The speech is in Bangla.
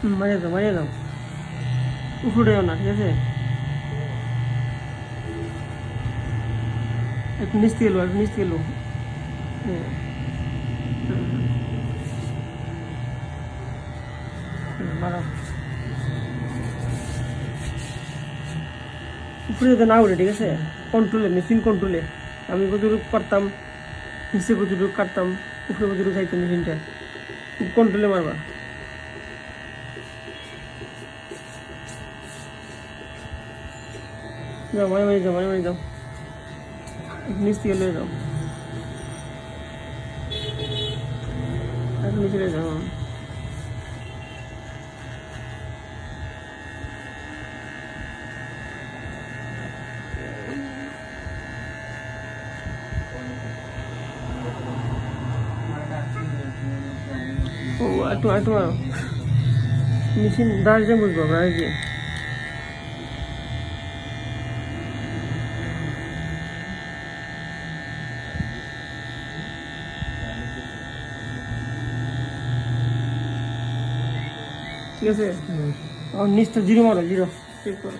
মারিয়ে দাও উপরেও না, ঠিক আছে? একটু নিচ থেকে এলো, একটু নিচ থেকে এলো। হ্যাঁ, মারাও। উপরে যাতে না উঠে, ঠিক আছে? কন্ট্রোলে, মেশিন কন্ট্রোলে। আমি কতটুকু করতাম, নিচে কতটুকু কাটতাম, উপরে কতটুকু চাইতাম, মেশিনটা খুব কন্ট্রোলে মারবা। যাও, মারি যাও, মারি যাও, নিচ থেকে লয়ে যাও, নিচে লয়ে যাও। ও একটু একটু মারো, মেশিন দাঁড়িয়ে বুঝবো, দাঁড়িয়ে। ঠিক আছে, নিচটা জিরো মারো, জিরো চেক করো।